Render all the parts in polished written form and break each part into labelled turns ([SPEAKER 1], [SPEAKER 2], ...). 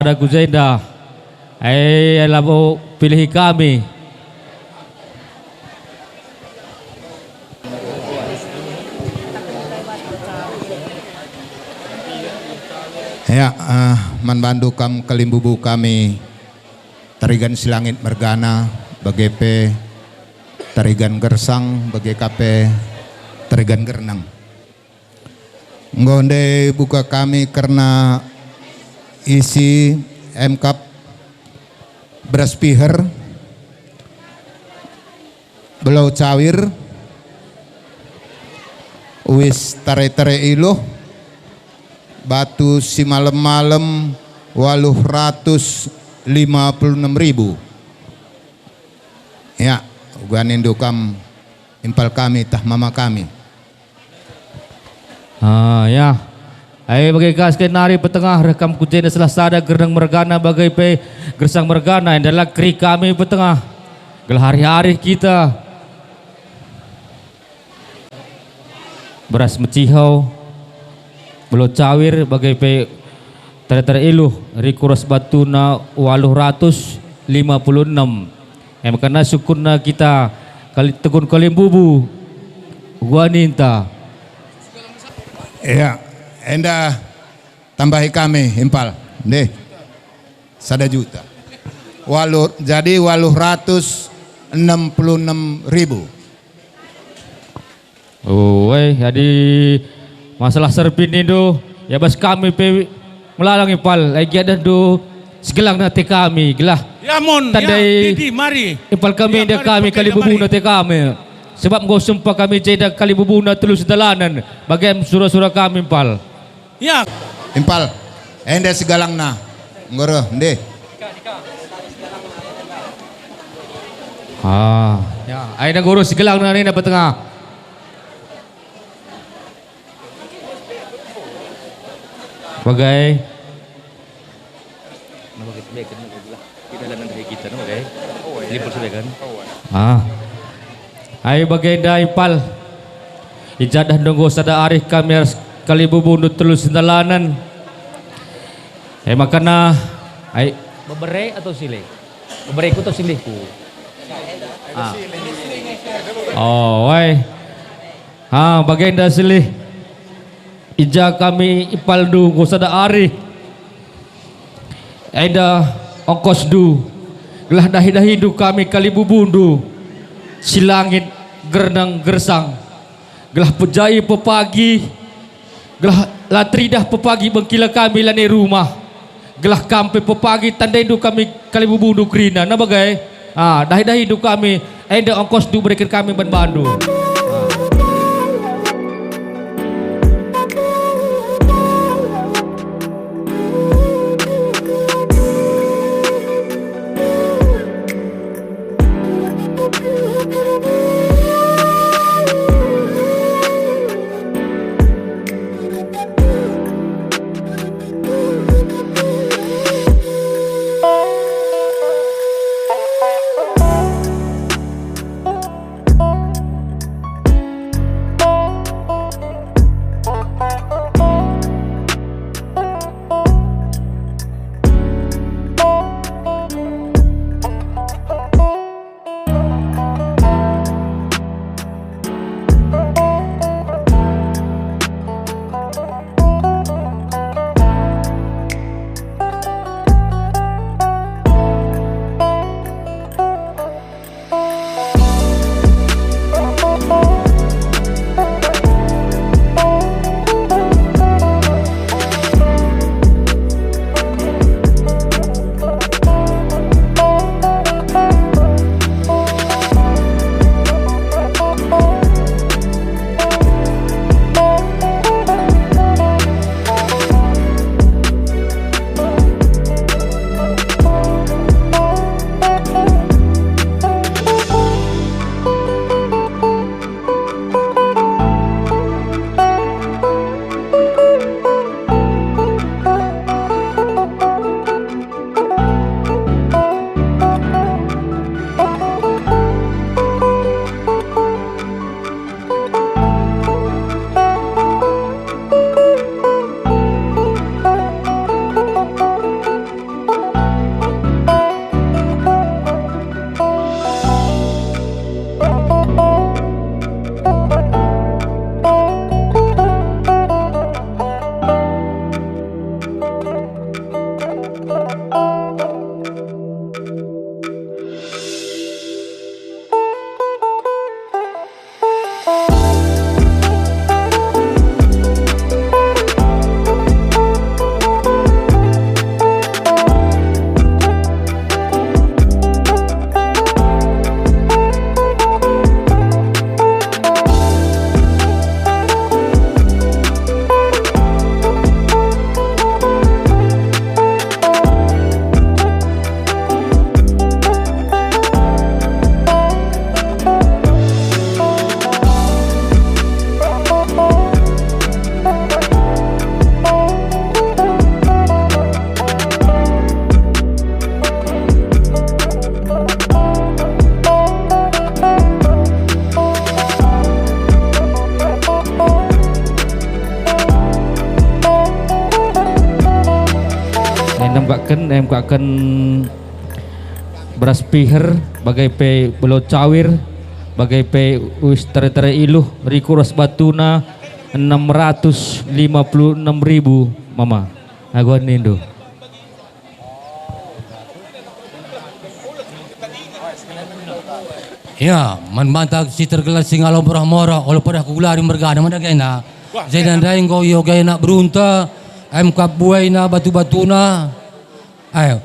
[SPEAKER 1] Ada Guzenda, labo pilih kami.
[SPEAKER 2] Ya, manbandu kam kalimbubu kami tarigan silangit mergana bagepe tarigan gersang bagekape tarigan gernang. Ngonde buka kami karena isi MKAP beras piher belau cawir wis tare-tare iluh batu si malam-malam 856.000 ya uganin dukam impal kami tah mama kami
[SPEAKER 1] Ya. Bagai kas kenari petengah rekam kujen setelah sada gerdang mergana bagai pe gersang mergana yang adalah kri kami petengah gelah hari-hari kita beras mecihau belau cawir bagai pe tare-tare iluh rikuras batuna 856 karena syukurna kita kali tegun kalim bubu gua ninta
[SPEAKER 2] ya enda tambahi kami impal deh 1 juta jadi 866.000.
[SPEAKER 1] Jadi masalah serpin itu ya bas kami pe melalang impal lagi ada do segelang nate kami gelah
[SPEAKER 3] ya mon
[SPEAKER 1] tandai
[SPEAKER 3] ya Didi mari
[SPEAKER 1] impal kami
[SPEAKER 3] ya,
[SPEAKER 1] dia kami kali bubu nate kami sebab ngau sumpah kami jeda kali bubu na tulus dalanan bagian surah-surah kami impal
[SPEAKER 3] ya
[SPEAKER 2] Impal enda segalang na ngoro ndeh
[SPEAKER 1] ya aina guru segelang na nina petengah bagai Ayo bagai impal ijadah nunggu sada arih kami kali bubunut terus dalanan makana ay bebere atau silih bebereku atau silihku bagai dah silih ija kami ipal du sada arih ada ongkos du gelah dahi-dahi du kami kali bubundu silangit gernang gersang gelah pejai pepagi gelah latridah pepagi bengkila kami lani rumah gelah kampe pepagi tandai du kami kali bubundu krina na bagai dahi-dahi du kami ada ongkos du berikan kami ban bandu Em kaken beras piher bagai pe belot cawir bagai pe wis tere iluh riku ras batuna 656.000 mama aguan nindo.
[SPEAKER 3] Ya, manbantag si tergelar singalom murah-murah oleh pada kugulari mergana mana kena. Zaidan daing kau yo kena berunta, kap buai na batu-batuna. Ayo,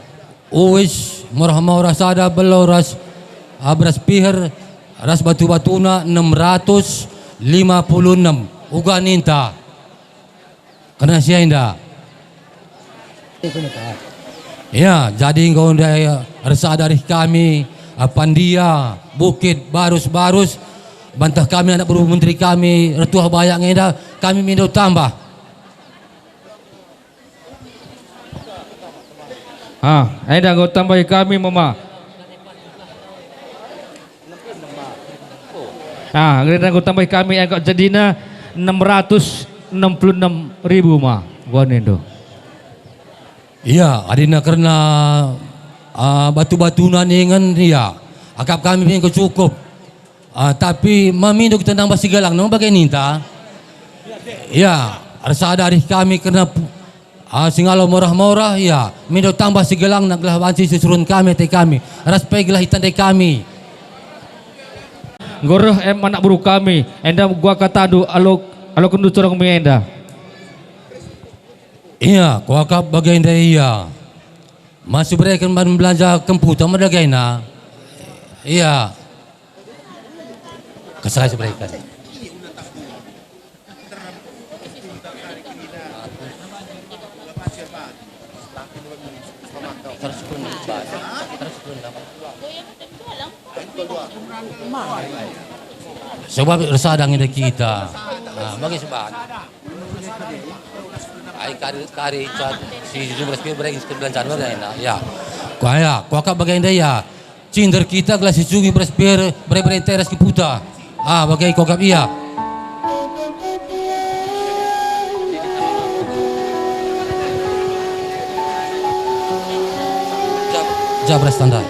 [SPEAKER 3] uwis murah-murah sada beloras abras pihir ras batu-batuna 656 uga ninta. Kena siya inda. Ya, jadi kau nda rasa dari kami Pandia, Bukit, Barus, bantah kami anak berupa menteri kami, retuah bayak ngeda, kami minta tambah.
[SPEAKER 1] Eda kau tambah kami mama. Eda kau tambah kami, kau jadinya 666.000 mah, gua nindo.
[SPEAKER 3] Iya, adina karena batu-batu naningan dia akap kami pun cukup tapi mami kita nambah sigalang nang bagai ninta ya rasa dari kami karena singalo murah-murah ya minta tambah sigalang nak gelah banci susurun kami te kami ras pe gelah hitan te kami
[SPEAKER 1] Goroh anak buru kami enda gua katadu alo kendu curang mi enda.
[SPEAKER 3] Iya kau akap bagai enda iya masih berikan belanja komputer madagayna. Iya. Kesalai seberikan. Sebab resadang ida kita. Bagi sebab. Ai kari cat si jumlah spier bereng belanjaan mana ya. Kau akak bagai anda ya. Cinder kita gelas sungi berspier bereng teras ke puta. Bagai kau akak iya. Jabra standar.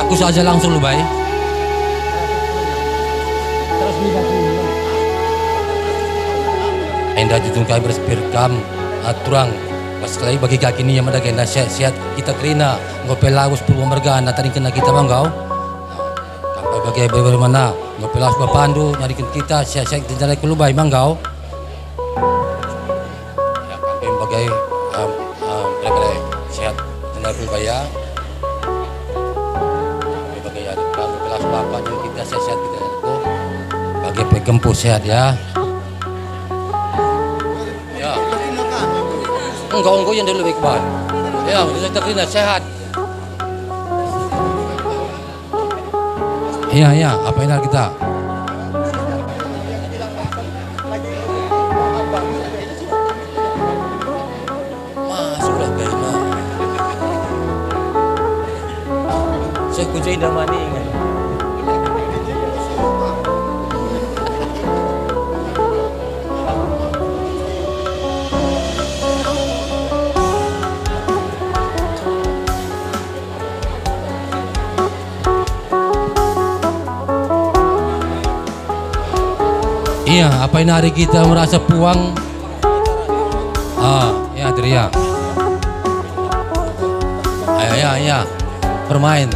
[SPEAKER 3] Aku saja langsung lu baik. Enda jutungkai berspirkam aturang pas kali bagi kaki ni yang ada kena sehat kita kerina ngopelaus purwo mergana tadi kena kita banggau sampai bagi bagaimana ngopelaus bapandu nyarikan kita sehat kita jalan kelubai manggau ya kami bagai berbeda sehat jalan kelubai ya bagai ada ngopelaus bapak kita sehat kita bagi pegempur sehat ya. Engkau yang dulu lebih kuat. Ya, kita kena sehat. Iya, apa yang kita? Masuklah kena. Saya kunci dah mani ingat. Iya, apa ini hari kita merasa puang? Ya Tria. Ya, bermain.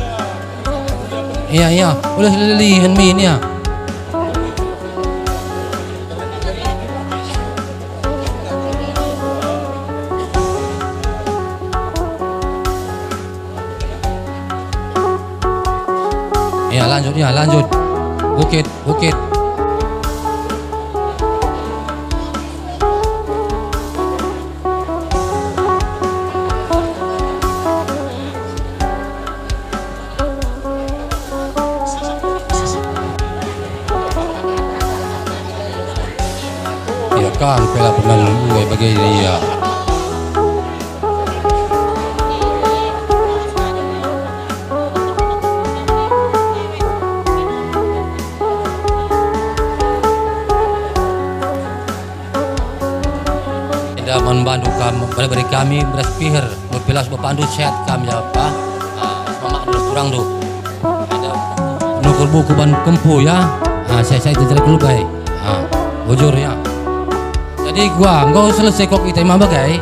[SPEAKER 3] Iya, boleh lilihan min ya. Ya, lanjut. Bukit. Kan pela pernah luwe bagai dia. ada membantu beri kami beras pihir berpilas berpandu sehat kami apa mama terus kurang tu ada nukur buku ban kempu ya saya itu jelek dulu baik bujur ya jadi gua engkau selesai kok kita imam bagai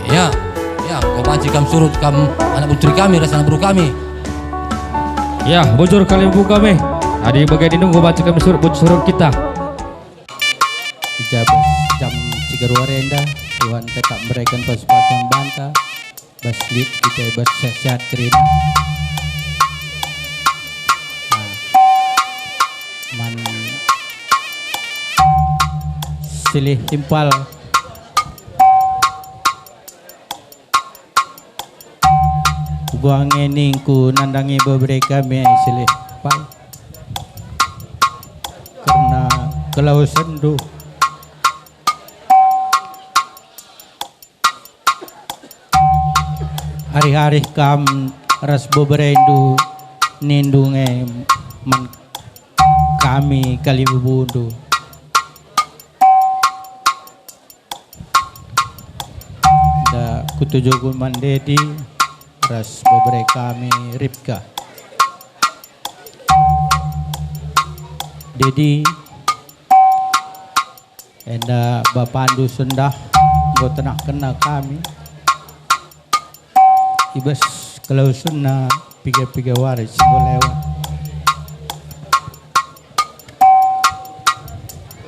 [SPEAKER 3] ya kau panci kami surut kami anak putri kami rasa anak buru kami
[SPEAKER 1] Ya, bujur kali ibu kami. Adi bagai dinunggu baca kami surut kita.
[SPEAKER 4] Ijabah jam 3 renda Tuhan tetap memberikan kesempatan banta baslit kita bersehat kerina man silih timpal gua ngening ku nandangi beberapa kami silih pal karena kalau sendu hari-hari kam ras beberendu nindunge man kami kali bubundu da kutujuku mandedi ras beberapa kami Ripka Dedi enda bapandu sendah go tenah kena kami ibas kalau sunna piga-piga waris lewat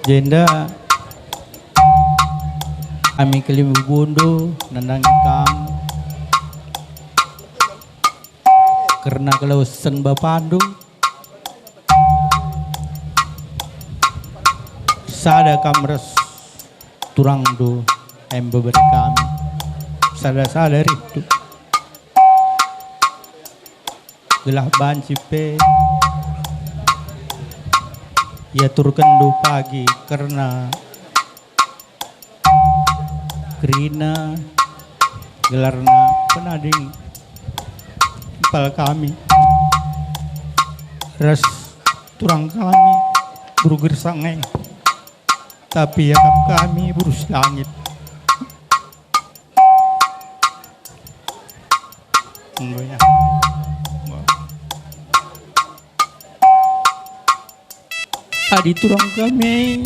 [SPEAKER 4] jenda kami kelimu bundu nandang kam karena kalau sen bapandu sada kamres turang do ember kami sada itu gelah banci pe ya turkan do pagi karena kerina gelarna penading pal kami ras turang kami buru gersangai tapi yakap kami burus langit ya. Tadi turang kami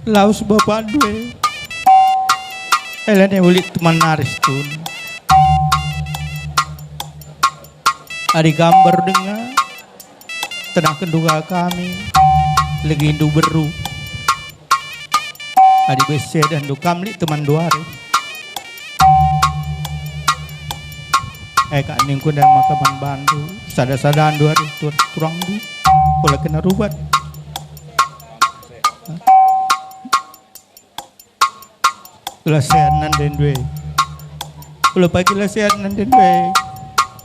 [SPEAKER 4] laus bapak dua elane ulit teman naris tun Adi gambar dengan tenang kedua kami lagi indu beru adi bese dan du kamli teman duare kak ningku dan makaman bandu sada-sadaan duare turang du pola kena rubat lasehan nan den due pola pagi lasehan nan den due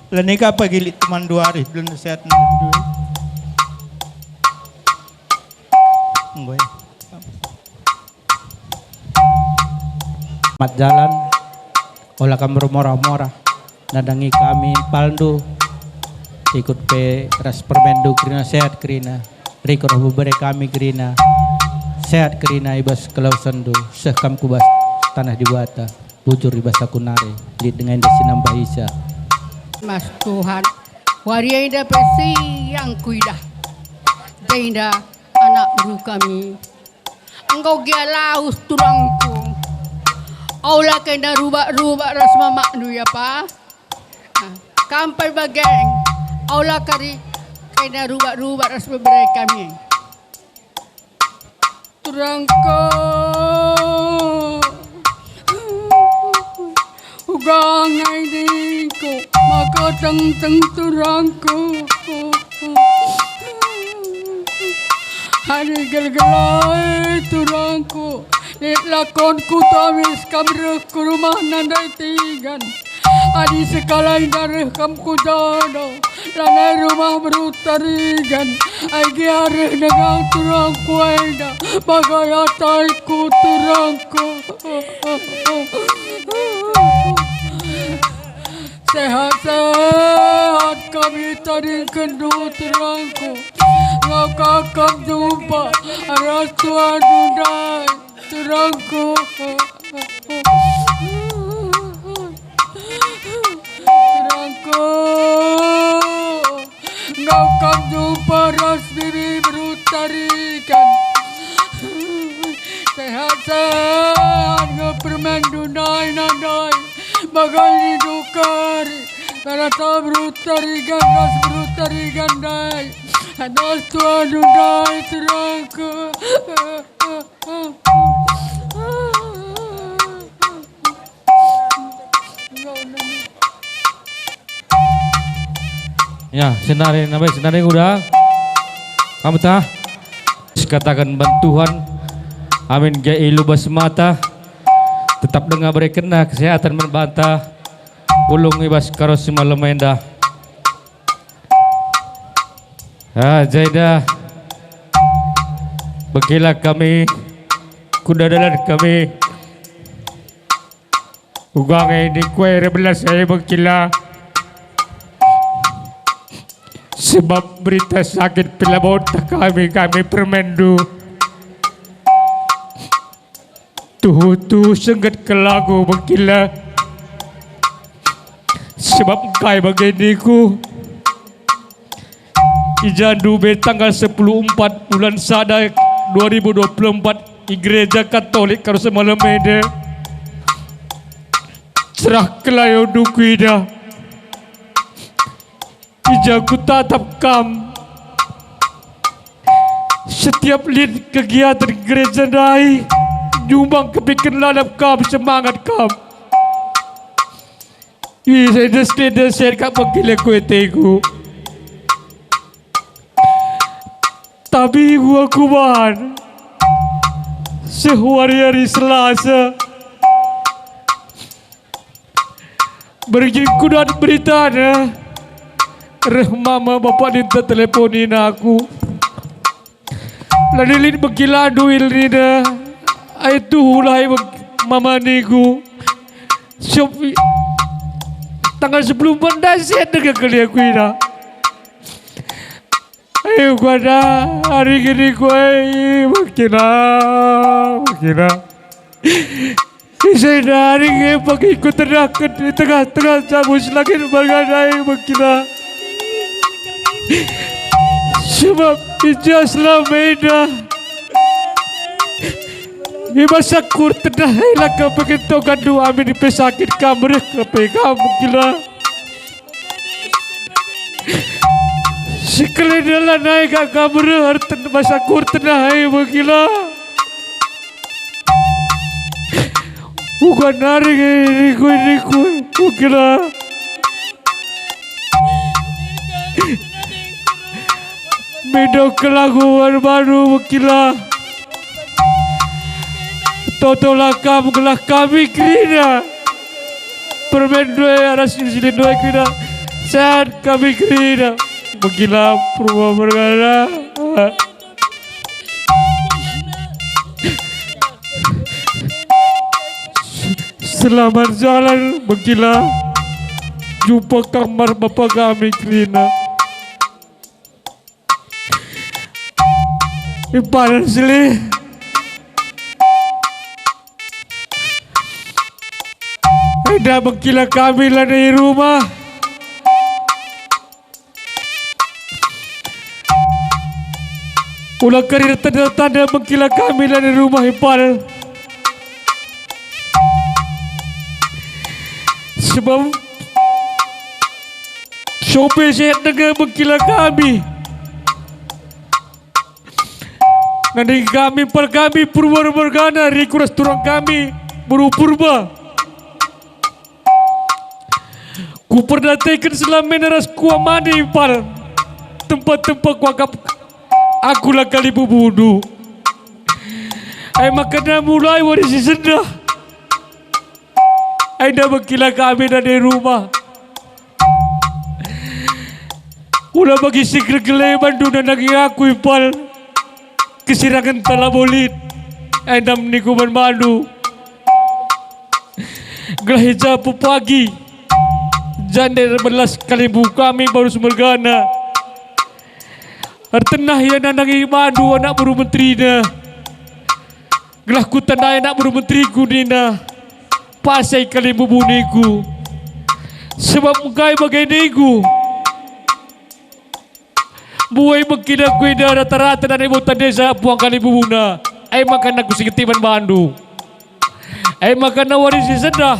[SPEAKER 4] Lenika pagi teman 2 hari belum sehat nanti. Ngoy. Mat jalan olah kamar mora-mora nadangi kami paldu ikut pe ras permendu kerina sehat kerina rikor bubere kami kerina sehat kerina ibas kelau sendu sekam kubas tanah dibata bujur ibas akunare lid dengan desinam bahisa
[SPEAKER 5] Mas Tuhan, waria indah pesi yang kuidah, indah anak baru kami. Engkau gia laus turangku, aulah kena rubak-rubak ras mamak nu ya pa. Kampai bageng, aulah kari kena rubak-rubak ras beberai kami. Turangku. Ugangai diko maka teng turangku hari gelgelai turangku lit lakonku tamis kamreh ku rumah nandai tigan adi sekalai dareh kamku dado lanai rumah berutarigan agi areh dengan turangku eda bagai ataiku turangku Sehat-sehat kami tadi kendu terangku Ngau kakak jumpa Arasuan dudai terangku Terangku, engkau kamu paras diri berutarikan. Sehat-sehat engkau permen dunai nanai, bagai dukar. Karena tak berutarikan, ras berutarikan dai. Anas Tuhan dunai terangku.
[SPEAKER 1] Ya, senari namanya senari udah. Kamu tah katakan bantuan. Amin gai lubas mata. Tetap dengar beri kena kesehatan membantah. Ulung ibas karos semalam endah. Jaidah. Bagilah kami kuda dalam kami. Ugang ini kue rebelas saya bagilah. Sebab berita sakit pelabot kami permendu. Tuh senggat ke lagu bagilah. Sebab kai baginiku. Ijandu be tanggal 14 bulan Sada 2024 Gereja Katolik karo semalam ede. Cerah kelayo dukuida. Ija ku tatap kam. Setiap lid kegiatan gereja dai nyumbang kepikiran lalap kam, semangat kam. Saya desir kak pagkila ko etego. Tapi gua kuban sehari-hari Selasa berjengkudan beritanya. Mama bapak minta teleponin aku. Ladilin begiladu ilnida. Itu hulai mama niku. Sofi tanggal 10 bulan saya dengar kali aku ini. Ayo gua dah hari gini gue makina. Saya dah hari ini pakai ikut terdakat di tengah-tengah cabus lagi bergadai makina. Sebab ijazlah medah. Masa kur tedah hilang kau begitu gandu amin pesakit kamar kamu gila. Sekali dalam naik ke kamar harta masa kur tedah hilang gila. Bukan nari niku gila. Medok kelaguan baru gila. Totolah kamu gelah kami kerina. Permen dua aras sini dua kerina. Sehat kami kerina. Begila purwa bergana. Selamat jalan begila. Jumpa kamar bapa kami kerina. Iparan sili. Ada begila kami lah dari rumah. Ulah karir tanda-tanda begila kami lah dari rumah ipal. Sebab sopir saya dengar begila kami. Nanti kami par kami purba bergana rikuras turang kami berupurba. Ku pernah tekan selama neras kuamani par tempat-tempat kuagap aku lah kali bubudu. Makanya mulai warisi sendah. Dah berkila kami dari rumah. Ulah bagi sikir geleban dan lagi aku ipal. Kesirangan telah bolit. Endam nikuman madu. Gelahija pagi. Janda belas kali buka kami baru semergana. Artenah yang nandangi madu anak baru menterinya. Gelah ku tandai nak buru menteriku nina. Pasai kali bubuniku. Sebab mengkai bagai niku. Buai mengkina kuida rata-rata dan ibu desa puang kali bubuna. Ai makan aku sikitiman bandu. Ai makan warisi sedah.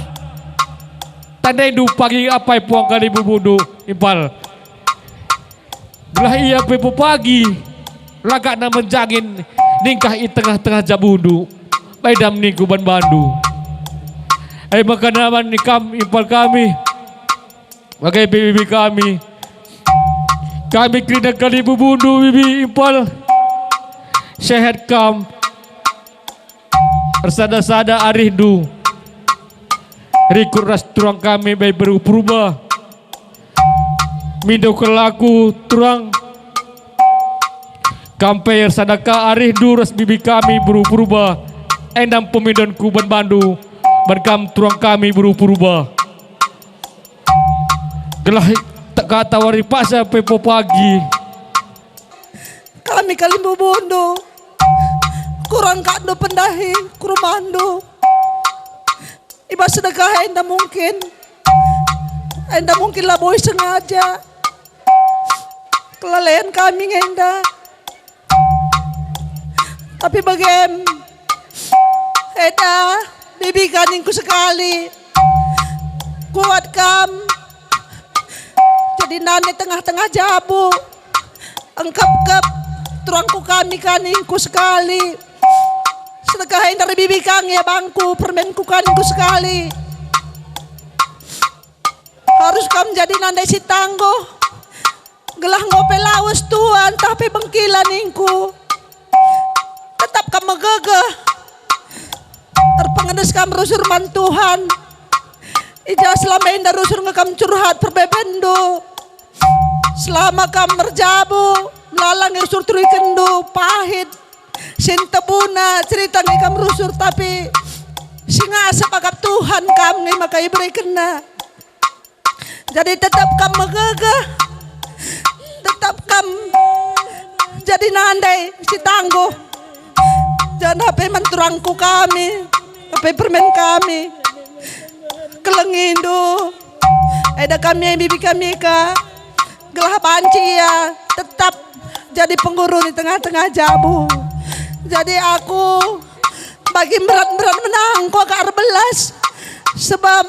[SPEAKER 1] Tandai du pagi apa puang kali bubundu impal. Gelah iya pepo pagi. Lagak na menjangin ningkah i tengah-tengah jabundu. Baidam niku ban bandu. Ai makan naman ni impal kami. Bagai bibi kami. Kami kena kali bubundu bibi impal. Sehat kam. Bersada-sada arihdu. Rikut ras turang kami baik berubah. Mindo kelaku turang. Kampai sadaka arihdu ras bibi kami berubah. Endam pemidonku ban bandu. Ban turang kami berubah. Gelah tak kata wari pasa pepo pagi.
[SPEAKER 6] Kami kali bubundo. Kurang kado pendahi, kurumando. Iba sedekah enda mungkin. Enda mungkin lah boy sengaja. Kelalaian kami enda. Tapi bagem. Eda, bibi kaningku sekali. Kuat kam. Jadi nane tengah-tengah jabu. Engkap-kap. Turangku kami kaningku sekali. Sedekahin dari bibi kang ya bangku. Permenku kaningku sekali. Harus kamu jadi nandai si tanggo. Gelah ngope lawas tuan. Tapi bengkilaningku. Tetap kamu gegah. Terpengedes kamu rusur man Tuhan. Ija selama indah rusur ngekam curhat perbebendo. Selama kamu merjabu. Melalang rusur turi kendo. Pahit. Sintebuna cerita ngekam rusur. Tapi singasa pakap Tuhan kamu ngai maka iberi kena. Jadi tetap kamu megagah. Tetap kamu jadi nandai si tangguh. Jangan apa menturangku kami. Apa permen kami. Kelengindu. Ada kami yang bibi kami ka. Gelah panci ya. Tetap jadi pengguru di tengah-tengah jabu. Jadi aku bagi berat-berat menangku ke arbelas. Sebab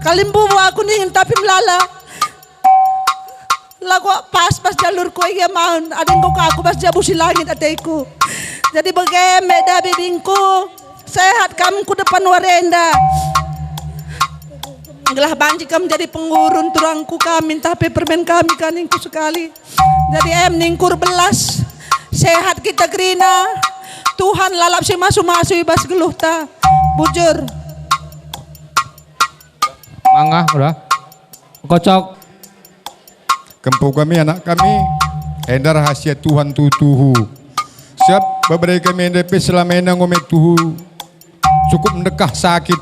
[SPEAKER 6] kalimbu aku nih tapi melala. Lagu pas jalurku ya mau. Ada yang kau aku pas jabu si langit ateku. Jadi bagaimana dah bibingku. Sehat kamu ku depan warenda. Gelah banci kamu jadi pengurun turangku kami. Tapi permen kami kaningku sekali. Jadi ningkur belas. Sehat kita kerina. Tuhan lalap si masu-masu ibas geluh ta. Bujur.
[SPEAKER 1] Mangga udah. Kocok.
[SPEAKER 2] Kempu kami anak kami. Enda rahasia Tuhan tutuhu. Siap beberapa kami NDP selama ini ngomong tuhu. Cukup mendekah sakit.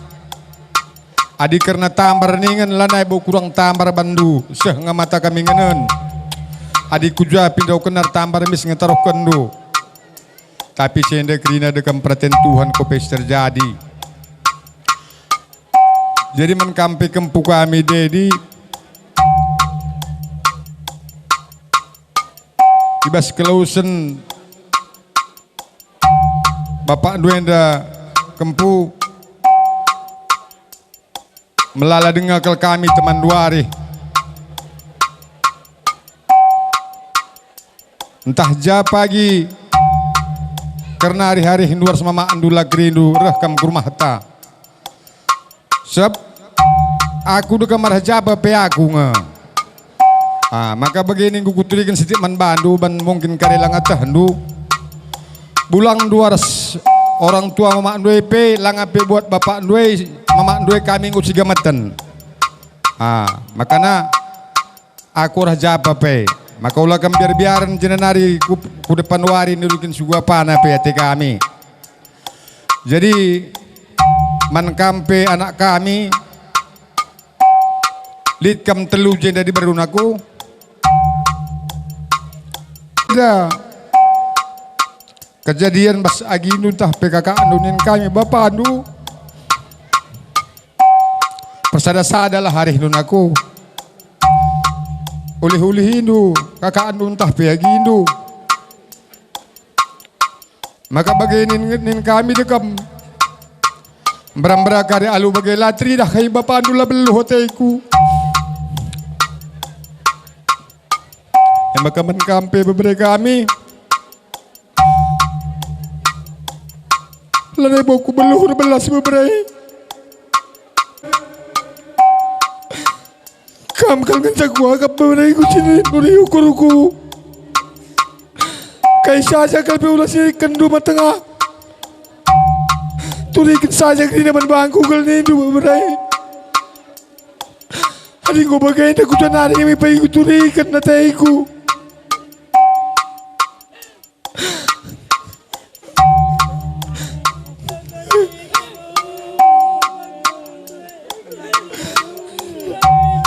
[SPEAKER 2] Adi karena tambar ningan lanai bau kurang tambar bandu. Seh ngamata kami ngenen. Adi kuja pindau kenar tambar mis ngetaruh kendo. Tapi senda kerina dekam perhatian Tuhan kopes terjadi. Jadi menkampi kempu kami dedi. Ibas kelausen. Bapak Duenda kempu. Melala dengar kami teman dua hari. Entah ja pagi. Karena hari-hari hinduar sama mak andula kerindu rekam ke rumah ta. Sebab aku udah kamar jaba pe aku nge. Maka begini gue kuturikan sedikit man bandu ban mungkin karelang atah handu. Bulang 200 orang tua mama andue pe langape buat bapak andue mama andue kami nguci gamatan. Makanya aku rah jaba pe. Maka ulah kami biar-biaran jenenari ku depan wari nirukin sugua pana pe ate kami. Jadi man kampe anak kami lid kam telu jenda di berunaku. kejadian bas aginu tah PKK anunin kami bapak anu persada-sada lah hari nun aku ulih-ulih hindu kakak anu tah pe agindu maka baginin kami dekam berambra kari alu bagai latri dah kai bapak anu lah belu hoteku maka menkampe beberapa kami Lare boku beluhur belas beberai. Kam kal ngajak gua kap beberai ku sini nuri ukuruku. Kai saja kal pe ulas kendu matengah. Turikin saja kini man bangku kal ni du beberai. Hari gua bagai dah ku janari mi pai ku turikan nataiku.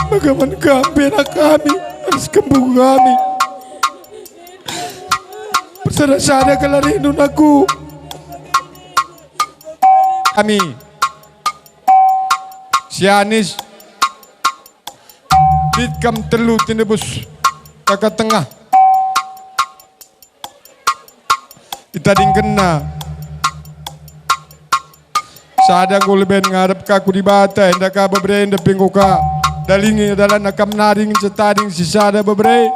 [SPEAKER 2] Bagaimana kami anak kami harus kembung kami bersara-sara kelari aku kami si Anis ditkam telu tinebus kakak tengah ditading kena sadang gulben ngarep kaku di bata hendak ka bebre hendak pinggoka dalingi adalah nakam naring cetading sisa ada bebre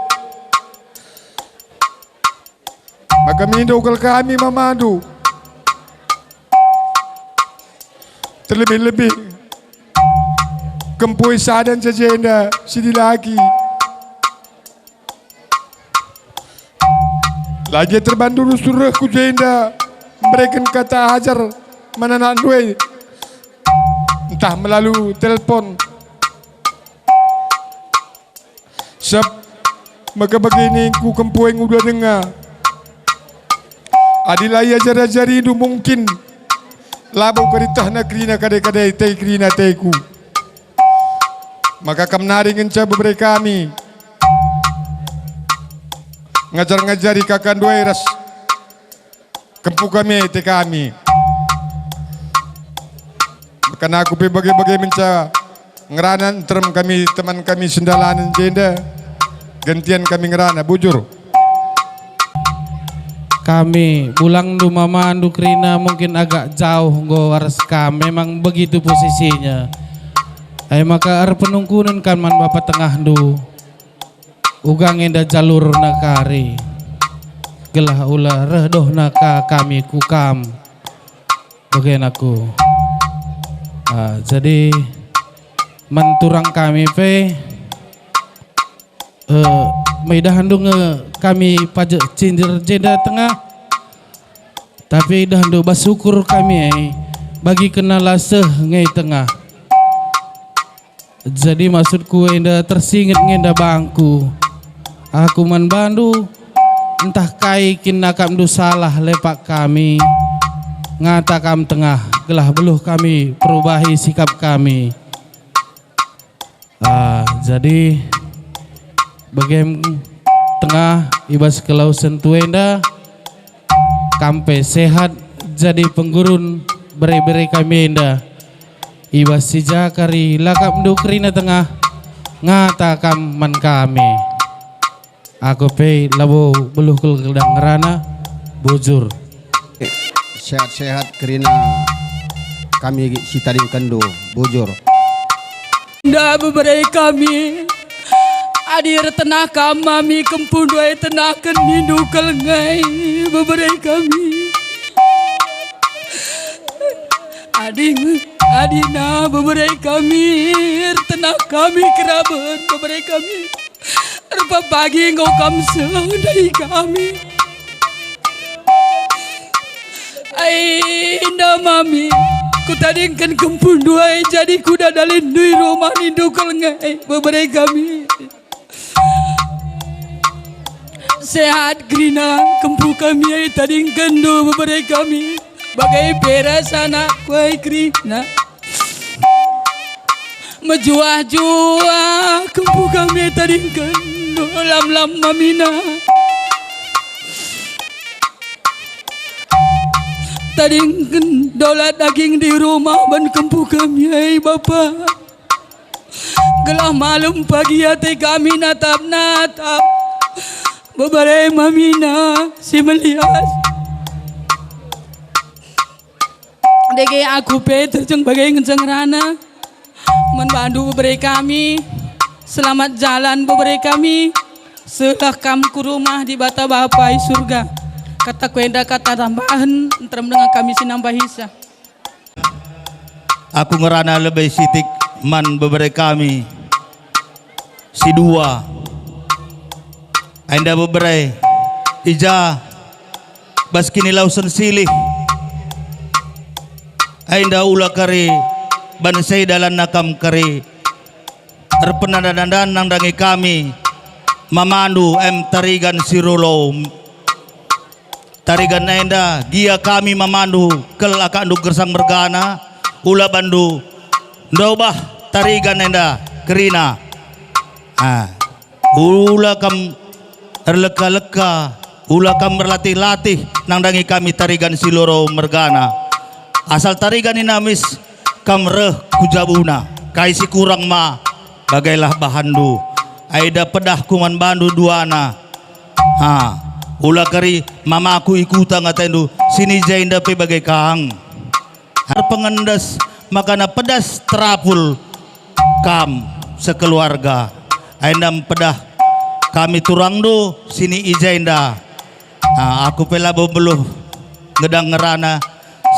[SPEAKER 2] maka mindukal kami mamadu terlebih-lebih kempui sadan jajenda sidi lagi lagi terbandu suruh ku jenda memberikan kata ajar mana duwe entah melalui telepon sep maka begini ku kempueng udah dengar adilai ajar-ajari itu mungkin labu keritah na krina kadai-kadai tei krina teiku maka kam naringin ca bebre kami ngajar-ngajari kakan dua ras kempu kami te kami karena aku bagai-bagai menca ngeranan terem kami teman kami sendalanan jenda gantian kami ngerana bujur
[SPEAKER 4] kami pulang du mama du krina mungkin agak jauh go waras kami memang begitu posisinya maka ar penungkunan kan man bapak tengah du ugang enda jalur nakari gelah ulah redoh naka kami kukam bagian aku jadi menturang kami pe maidahan dong kami pajak cindir jeda tengah tapi dah do basukur kami bagi kenal laseh ngai tengah jadi maksudku enda tersingit ngenda bangku aku man bandu entah kai kinakam du salah lepak kami ngatakam tengah gelah beluh kami perubahi sikap kami jadi bagaimana tengah ibas kelau sentuenda kampe sehat jadi penggurun bere-bere kami enda ibas si jakari lakap dukrina tengah ngatakam man kami aku pe labo beluh keldang ngerana bujur
[SPEAKER 7] sehat-sehat kerana kami si taring kendo bujur
[SPEAKER 5] Nda beberai kami adir tenah kamami kempun dua tenah kenindu kelengai beberai kami adina beberai kami tenah kami kerabat beberai kami rupa pagi ngau kamsa dari kami Ainda mami ku tadingkan kempun dua jadi kuda dalin di rumah nindu kelengai beberai kami sehat grina kempu kami ay tadingkan do beberai kami bagai peras anak kuai grina menjuah-juah kempu kami ay tadingkan do lam-lam mamina
[SPEAKER 8] tading dolat daging di rumah ban kampung kami hai Bapa. Gelah malam pagi hati kami natap-natap. Babalai mamina si Melias. Dege aku terjeng bagai ngenceng rana. Membantu beberapa kami. Selamat jalan beberapa kami. Setelah kam ku rumah di bata bapai surga. Kata kuenda kata tambahan. Terem dengan kami sinambah hisa.
[SPEAKER 9] Aku ngerana lebih sitik man beberapa kami. Si dua. Anda beberapa. Ija. Baskini lausan silih. Anda ula kari. Bansai dalam nakam kari. Terpenandan nang dangi kami. Mamandu tarigan sirulo. Tarigan enda gia kami mamandu kel akandu gersang mergana ula bandu ndobah tarigan enda kerina. Ula kam terleka-leka ula kam berlatih-latih nang dangi kami tarigan siloro mergana. Asal tarigan inamis kam reh kujabuna kaisi kurang ma bagailah bahandu. Aida pedah kuman bandu duana. Ula kari mamaku ikutan ngatendu sini jainda pe bagai kang. Har pengendas makana pedas terapul kam sekeluarga. Aida pedah kami turang do sini ijainda. Aku pela beluh ngedang ngerana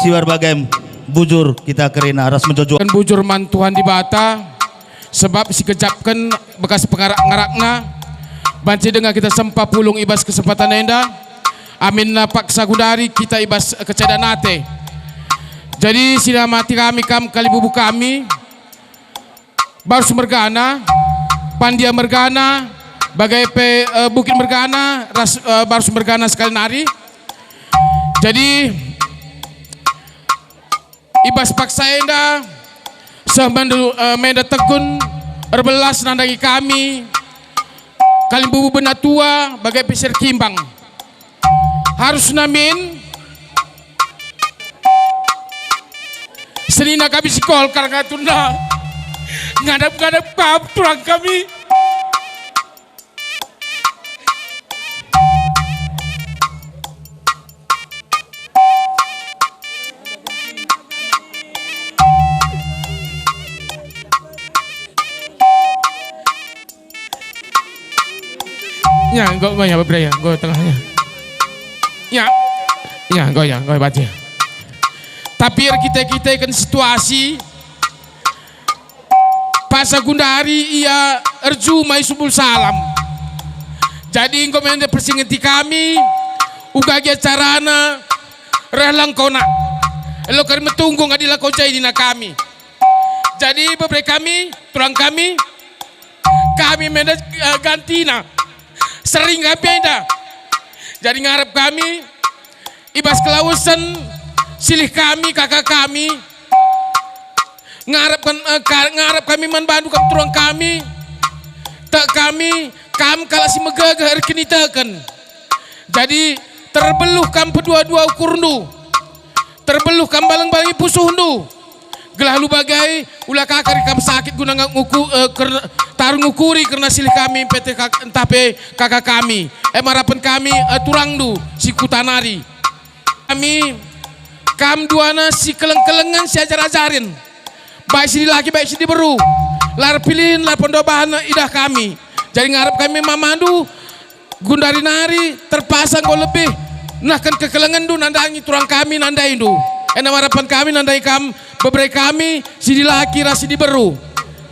[SPEAKER 9] siwar bagem bujur kita kerina ras menjojo.
[SPEAKER 10] Bujur mantuhan di bata. Sebab si kejapkan bekas pengarak-ngarakna banci dengan kita sempah pulung ibas kesempatan enda amin na paksa gudari kita ibas kecadanate. Jadi sila mati kami kali bubu kami baru mergana pandia mergana bagai bukit mergana baru mergana sekali nari. Jadi ibas paksa enda Semandu menda tegun erbelas nandagi kami kalim bubu benatua bagai pisir kimbang harus namin senina kami sikol karena tunda ngadap-ngadap turang kami. Ya, gue banyak beberapa, gue tengahnya. Ya, gue baca. Tapi kita kan situasi pas gundari ia erju mai subul salam. Jadi engkau mende persingeti kami, ugagia carana relang kona. Elo kari metunggu ngadila kau cai dina kami. Jadi beberapa kami, tulang kami mende gantina. Sering kami dah. Jadi ngarep kami ibas kelausan silih kami kakak kami ngarep kami membantu kami turang kami tak kami kalau si megagah erkenitakan. Jadi terbeluh kam pedua-dua ukurnu terbeluh kam balang-balangi pusuhnu gelah lu bagai ulah kakak kam sakit guna tarung ngukuri karena silih kami PT entape kakak kami marapan kami turang du si kutanari kami kam duana si keleng-kelengan si ajar-ajarin baik si laki baik si beru lar pilihin lar pendobahan idah kami. Jadi ngarep kami mamandu gundari nari terpasang kau lebih nah kan kekelengan du nandangi turang kami nandai du marapan kami nandai kam beberapa kami si laki rasi di beru.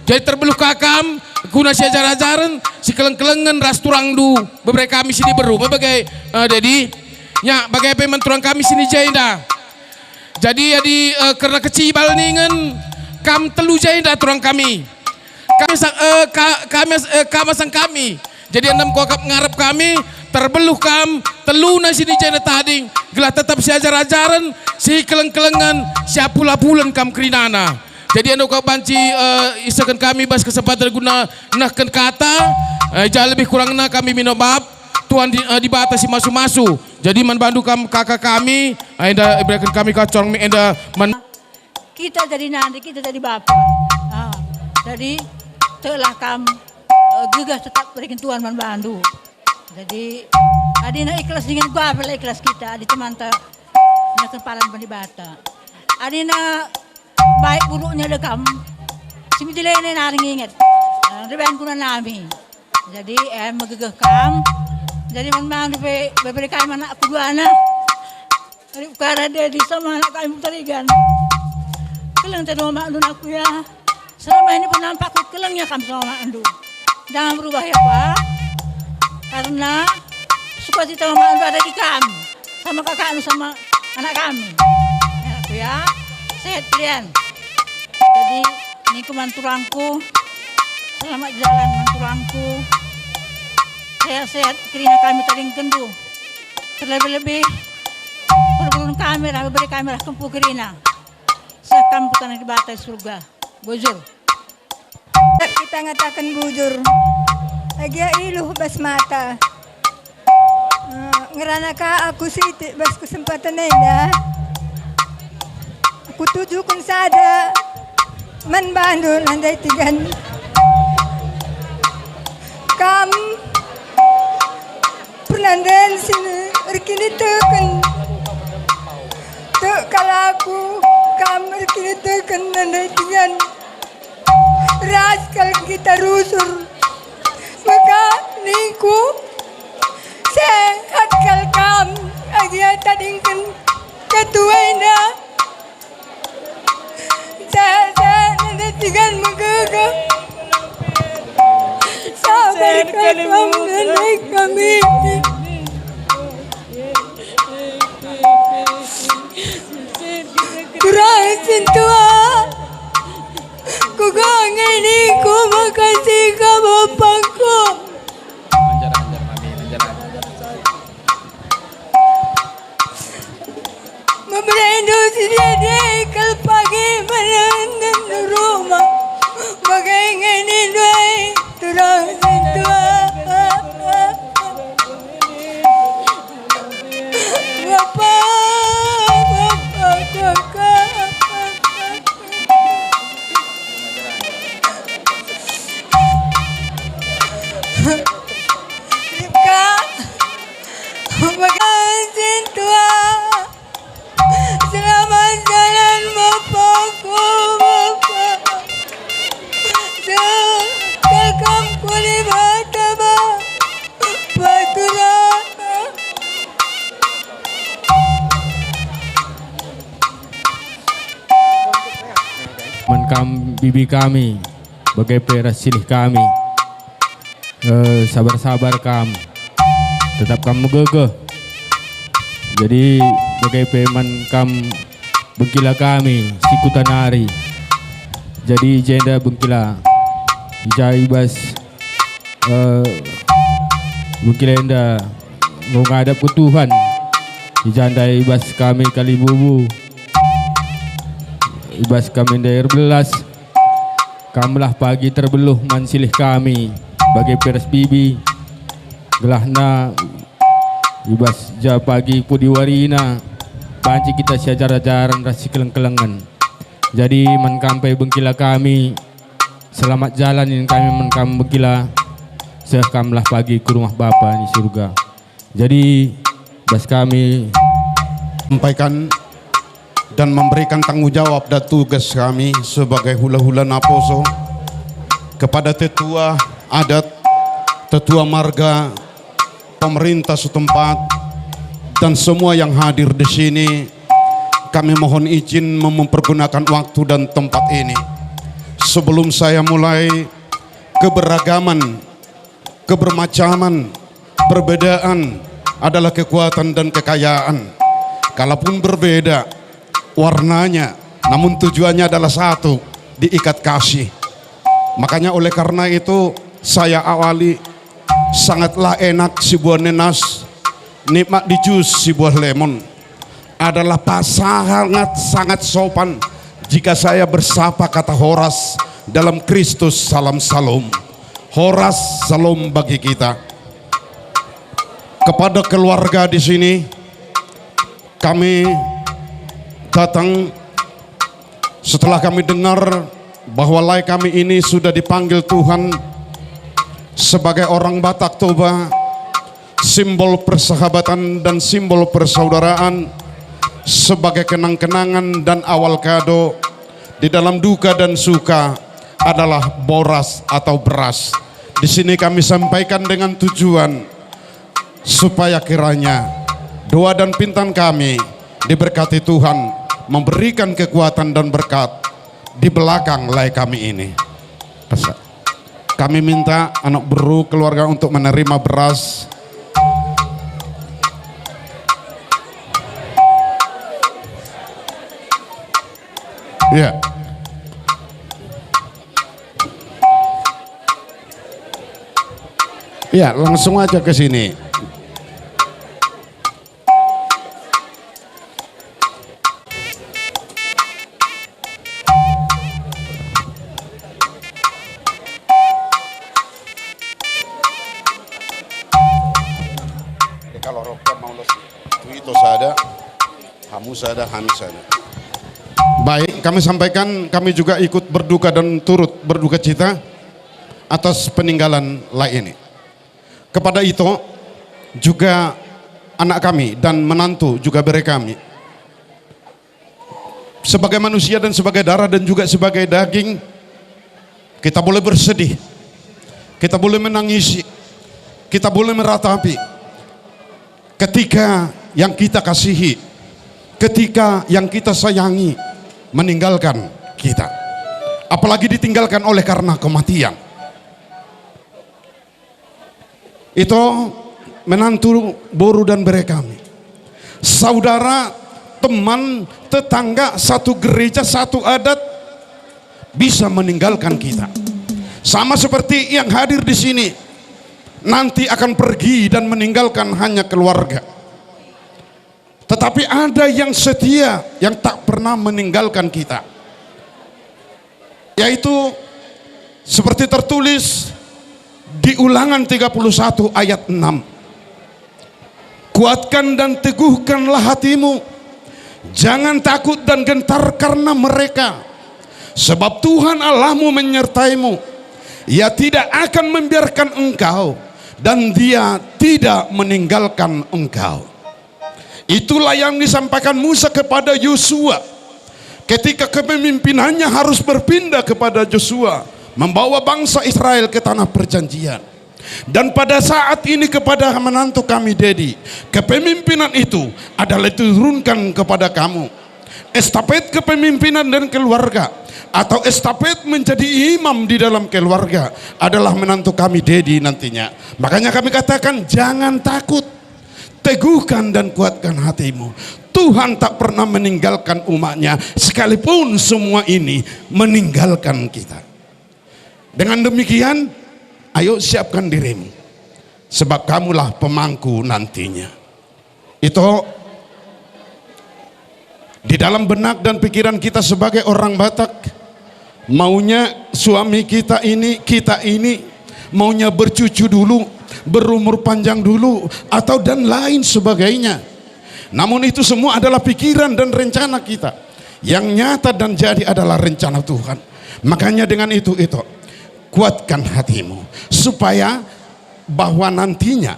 [SPEAKER 10] Jadi terbeluh kakam guna si ajar-ajaran si keleng-kelengan ras turang du beberapa kami sini beru bagai dedi nya bagai pemen turang kami sini jainda. Jadi karena kecibal ningan kam telu jainda turang kami kamasang kami. Jadi enam kokap ngarep kami terbeluh kam telu na sini jainda tading gelah tetap si ajar-ajaran si keleng-kelengan si pula-pulan kam kerinana. Jadi anu kau banci isakan kami bas kesempatan guna nahkan kata jauh lebih kurang kami minum maaf Tuhan dibatasi masu-masu. Jadi man bandu kakak kami, enda berikan kami kacang enda man.
[SPEAKER 11] Kita jadi nanti, kita jadi bapak. Jadi telah kam gegah tetap berikan Tuhan man bandu. Jadi adina ikhlas dengan gua apel ikhlas kita, adi teman tak na kepalan pendibata. Adina baik buruknya dekam. Simidilene naring ingat. Reben kuna nami. Jadi megegeh kam. Jadi man beberi kami anak keduana. Dari ukara dia di sama anak kami tarigan. Kelang tadi mak andun aku ya. Selama ini penampak aku kelangnya kamu sama mak andun. Jangan berubah ya Pak. Karena sukacita mak andun ada di kami. Sama kakak anu sama anak kami. Ya aku ya. Sehat kalian. Jadi ini kemanturangku. Selamat jalan manturangku. Sehat-sehat kirina kami taring kendu. Terlebih-lebih perburun kamera, beri kamera kempu kirina. Saya kamu tanah di batas surga. Bujur.
[SPEAKER 12] Kita ngatakan bujur. Lagi iluh bas mata. Ngerana ka aku siti bas kesempatan ini. Aku tujukan sada. Man bandul andai tigan. Kamu penandan sini rekini tekan tek kalaku kamu rekini tekan nandai tigan raskal kita rusur maka niku sehat kal kam agia tadingkan ketuaina saya nandai tigan magaga sabarkan kamu nandai kami. Kurasin tua, kugang ini ku makasih ke bapakku. Memberindu dia kal pagi menangan rumah, bagai ini dua terang tua. Selamat jalan bapakku, bapak. Sekam kuli bataba, batura.
[SPEAKER 1] Menkam bibi kami, bagai peras silih kami. Sabar-sabar kam, tetap kamu gegeh. Jadi bagai peman kam bengkila kami sikutanari. Jadi jenda bengkila jaibas bengkila enda mau ngadap ke Tuhan. Janda ibas kami kali bubu. Ibas kami daer belas. Kamlah pagi terbeluh mansilih kami bagai peras bibi. Gelahna ibas ja pagi pudiwarina panci kita sejar-jaran rasi keleng-kelengan. Jadi menkampai bengkila kami selamat jalan ini kami menkam bengkila sekamlah pagi ke rumah Bapa di surga. Jadi bas kami
[SPEAKER 7] Sampaikan dan memberikan tanggung jawab dan tugas kami sebagai hula-hula Naposo kepada tetua adat, tetua marga, pemerintah setempat dan semua yang hadir di sini. Kami mohon izin mempergunakan waktu dan tempat ini. Sebelum saya mulai, keberagaman, kebermacaman, perbedaan adalah kekuatan dan kekayaan. Kalaupun berbeda warnanya, namun tujuannya adalah satu, diikat kasih. Makanya oleh karena itu saya awali sangatlah enak si buah nenas, nikmat di jus si buah lemon. Adalah sangat sopan jika saya bersapa kata Horas dalam Kristus salam salom. Horas salom bagi kita.
[SPEAKER 13] Kepada keluarga di sini, kami datang setelah kami dengar bahwa lai kami ini sudah dipanggil Tuhan sebagai orang Batak Toba, simbol persahabatan dan simbol persaudaraan, sebagai kenang-kenangan dan awal kado di dalam duka dan suka adalah boras atau beras. Di sini kami sampaikan dengan tujuan supaya kiranya doa dan pintan kami diberkati Tuhan, memberikan kekuatan dan berkat di belakang lai kami ini. Kami minta anak beru keluarga untuk menerima beras. Ya. Ya, langsung aja ke sini. Kalau rokok mau itu sada, hamu sada, hami sada. Baik, kami sampaikan kami juga ikut berduka dan turut berduka cita atas peninggalan lai ini. Kepada itu juga anak kami dan menantu juga bere kami, sebagai manusia dan sebagai darah dan juga sebagai daging, kita boleh bersedih, kita boleh menangisi, kita boleh meratapi ketika yang kita kasihi, ketika yang kita sayangi meninggalkan kita, apalagi ditinggalkan oleh karena kematian. Itu menantu boru dan bere kami, saudara, teman, tetangga, satu gereja, satu adat bisa meninggalkan kita. Sama seperti yang hadir di sini nanti akan pergi dan meninggalkan hanya keluarga. Tetapi ada yang setia yang tak pernah meninggalkan kita, yaitu seperti tertulis di Ulangan 31 ayat 6. Kuatkan dan teguhkanlah hatimu, jangan takut dan gentar karena mereka, sebab Tuhan Allahmu menyertaimu. Ia tidak akan membiarkan engkau dan Dia tidak meninggalkan engkau. Itulah yang disampaikan Musa kepada Yosua ketika kepemimpinannya harus berpindah kepada Yosua, membawa bangsa Israel ke tanah perjanjian. Dan pada saat ini kepada menantu kami Dedi, kepemimpinan itu adalah diturunkan kepada kamu. Estafet kepemimpinan dan keluarga atau estafet menjadi imam di dalam keluarga adalah menantu kami Dedi nantinya. Makanya kami katakan jangan takut, teguhkan dan kuatkan hatimu. Tuhan tak pernah meninggalkan umatnya sekalipun semua ini meninggalkan kita. Dengan demikian, ayo siapkan dirimu, sebab kamulah pemangku nantinya. Itu di dalam benak dan pikiran kita sebagai orang Batak, maunya suami kita ini maunya bercucu dulu, berumur panjang dulu, atau dan lain sebagainya. Namun itu semua adalah pikiran dan rencana kita. Yang nyata dan jadi adalah rencana Tuhan. Makanya dengan itu kuatkan hatimu supaya bahwa nantinya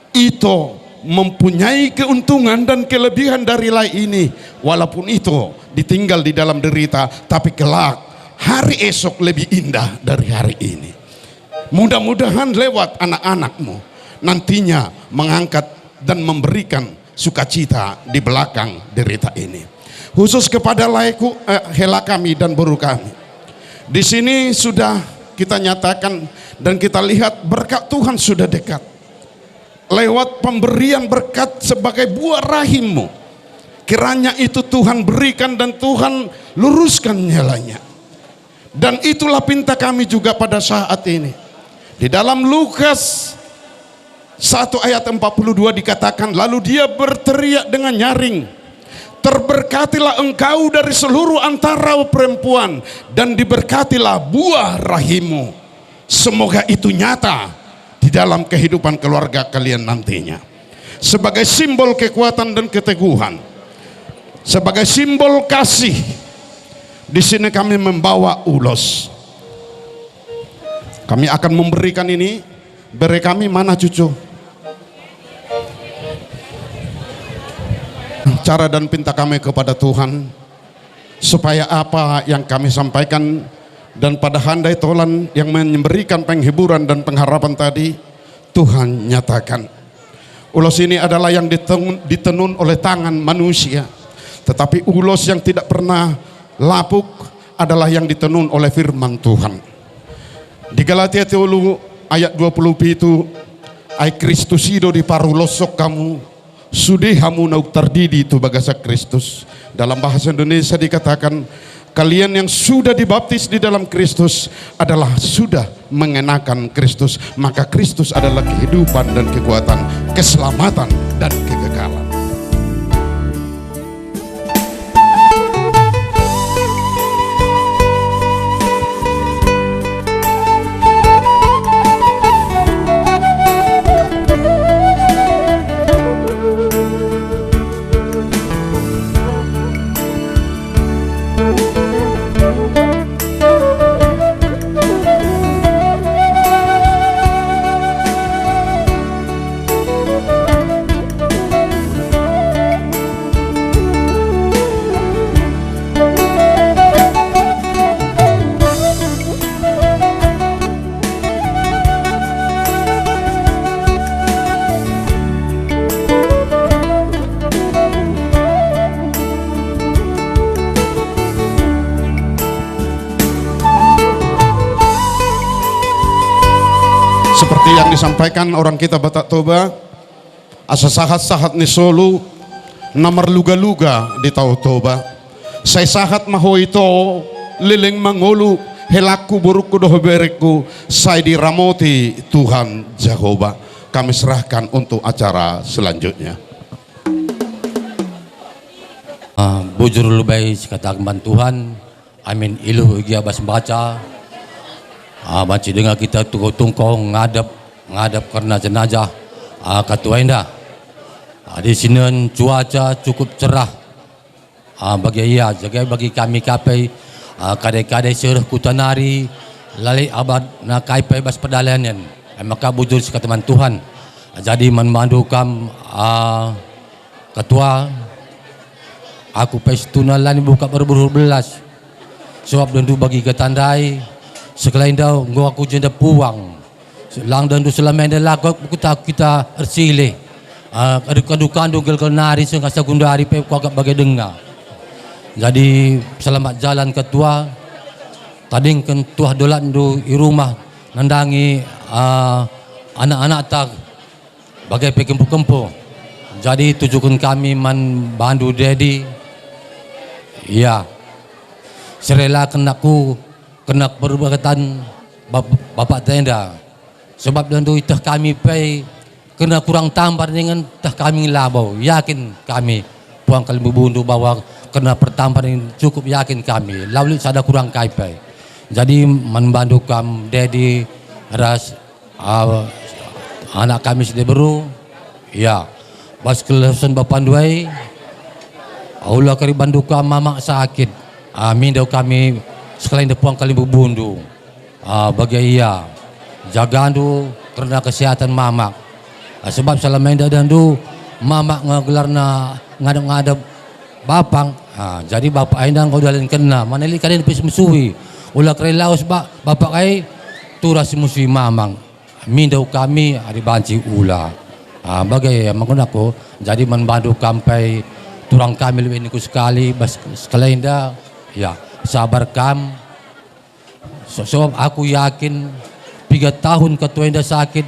[SPEAKER 13] itu mempunyai keuntungan dan kelebihan dari lai ini, walaupun itu ditinggal di dalam derita, tapi kelak hari esok lebih indah dari hari ini. Mudah-mudahan lewat anak-anakmu nantinya mengangkat dan memberikan sukacita di belakang derita ini. Khusus kepada laiku hela kami dan boru kami di sini sudah kita nyatakan dan kita lihat berkat Tuhan sudah dekat lewat pemberian berkat sebagai buah rahimmu. Kiranya itu Tuhan berikan dan Tuhan luruskan nyalanya. Dan itulah pinta kami juga pada saat ini. Di dalam Lukas 1 ayat 42 dikatakan, lalu dia berteriak dengan nyaring, terberkatilah engkau dari seluruh antara perempuan dan diberkatilah buah rahimmu. Semoga itu nyata di dalam kehidupan keluarga kalian nantinya. sebagai simbol kekuatan dan keteguhan, sebagai simbol kasih. Di sini kami membawa ulos. Kami akan memberikan ini. Bere kami mana cucu? Cara dan pinta kami kepada Tuhan, supaya apa yang kami sampaikan dan pada handai tolan yang memberikan penghiburan dan pengharapan tadi, Tuhan nyatakan. Ulos ini adalah yang ditenun oleh tangan manusia, tetapi ulos yang tidak pernah lapuk adalah yang ditenun oleh firman Tuhan. Di Galatia 3 ayat 20 itu, ai Kristus hido di parulosok kamu, sudih hamu nauk terdidi itu bagasa Kristus. Dalam bahasa Indonesia dikatakan, kalian yang sudah dibaptis di dalam Kristus adalah sudah mengenakan Kristus. Maka Kristus adalah kehidupan dan kekuatan, keselamatan dan kekekalan. Seperti yang disampaikan orang kita Batak Toba, asa sahat-sahat ni solu, namar luga-luga di tau Toba. Saya sahat maho itu liling mangolu, helaku burukku doh berekku, saya diramoti Tuhan Jehovah. Kami serahkan untuk acara selanjutnya.
[SPEAKER 3] Bujur lubai sekata bantuhan, amin ilu gia bas baca. Baca dengar kita tungkong ngadap karena jenazah Ketua Indah. Di sini cuaca cukup cerah. Bagi kami kapai kadai-kadai serah kutanari lalai abad na kaipai bas pedalanan. Maka bujur sekata Tuhan. Jadi membantu kam ketua aku pestunalan buka berburu belas. Sebab tentu bagi ketandai sekalian dah gua aku jenda puang lang dan du selama dah lagu kita ersile kandung gel nari sing asa gundari pe ku agak bagai dengar. Jadi selamat jalan ketua tading kentuah dolan du i rumah nandangi anak-anak tak bagai pe kempu-kempu. Jadi tujukan kami man bandu dedi ya serela kenaku kena perbuatan bapak tenda sebab tentu itah kami pay kena kurang tampar dengan tah kami labau yakin kami puang kali bubundu bahwa kena pertampar yang cukup yakin kami lalu sada kurang kaipai. Jadi membantu kam dedi ras anak kami sudah beru ya bas kelesan bapak duai Allah kari bantu kam mamak sakit amin dau kami sekalian depuang kali bubundu bagi ia jagandu karena kesehatan mamak sebab selama ini dandu mamak ngegelar na ngadap-ngadap bapang jadi bapak aindang kau dalin kena mana li kalian pis musuhi ulah kari laos bapak kai turas musuhi mamang mindau kami ada banci ulah bagi menggunaku jadi membantu kampai turang kami lebih niku sekali bas sekalian dah ya sabar kam sebab aku yakin 3 tahun ketua Indah sakit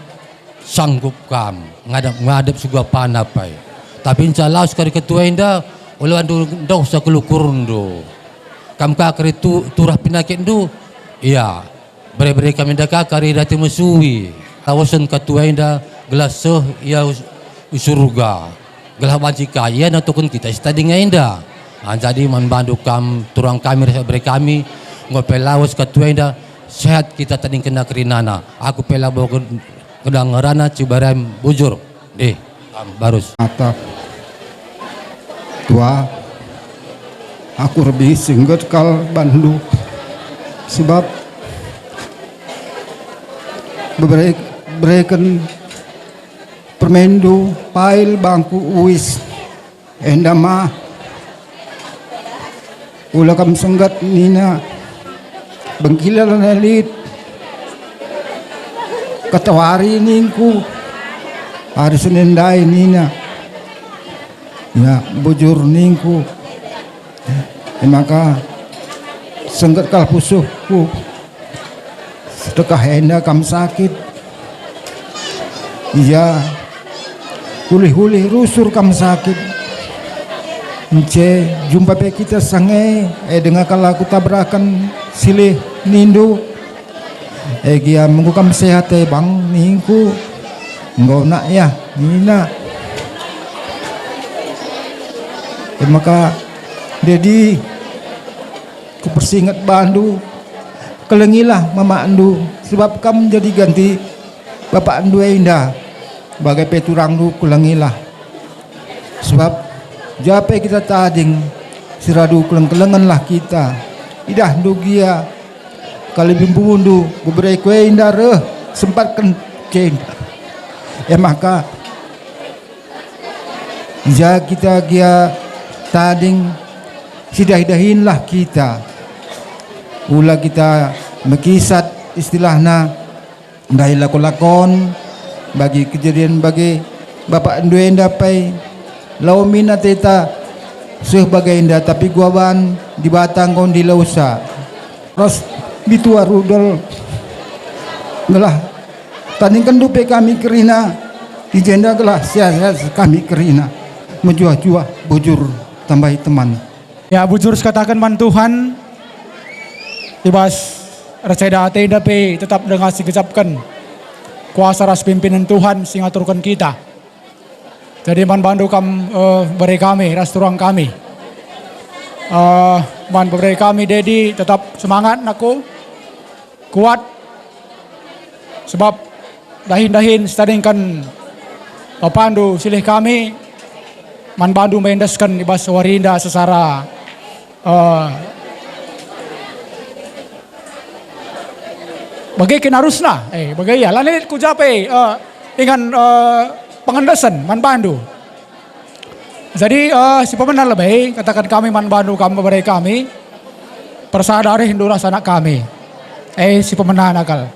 [SPEAKER 3] sanggup kam ngadap juga panapai tapi insyaallah sekali ketua Indah ulah andu dong sakelukurun do kam ka kari turah penyakit do iya bere-bere kami dah kari dati musuhi tawasan ketua Indah gelas seh ia surga gelah bajika ia natukun kita stadi ngainda. Jadi membantu turang kami beri kami ngopel lawas ketua Indah sehat kita tadi kena kerinana aku pela bawa kedangarana cibarem bujur deh Barus.
[SPEAKER 7] Atap tua aku lebih singkat kal Bandu sebab berikan permendu pail bangku uis endama ulakam senggat nina bengkilan elit katawari ningku hari Senin dai nina ya bujur ningku maka senggat kal pusuhku sedekah enda kam sakit iya hulih-hulih rusur kam sakit Nce jumpa pe kita sange dengar kalau aku tabrakan silih nindu gia mengukam sehat bang ningku enggak nak ya nina maka jadi ku persingat Bandu kelengilah mama Andu sebab kamu jadi ganti bapak Andu indah bagai peturang du kelengilah sebab jape kita tading siradu keleng-kelengan lah kita idah dugia kali bimbu undu gubrei kue indah reh sempat kencing maka ja kita gia tading sidah-dahin lah kita ula kita mekisat istilahna dahil lakon bagi kejadian bagi bapak Andu dapai lau mina teta sebagai indah tapi guaban di batang kon di lausa ros bitua rudol gelah tandingkan dupe kami kerina di jenda gelah sia-sia kami kerina menjuah-juah bujur tambahi teman
[SPEAKER 14] ya bujur katakan man Tuhan ibas receda tenda pe tetap dengan sigecapkan kuasa ras pimpinan Tuhan sing aturkan kita jadi man bandu kam beri kami ras turang kami man beri kami Dedi tetap semangat naku kuat sebab dahin-dahin stadingkan pandu silih kami man bandu mendeskan ibas warinda sesara bagai kinarusna bagai ya lanit ku jape dengan pengendesan man bandu jadi si pemenang lebih katakan kami man bandu kamu beri kami persadari Hindu rasana kami si pemenang akal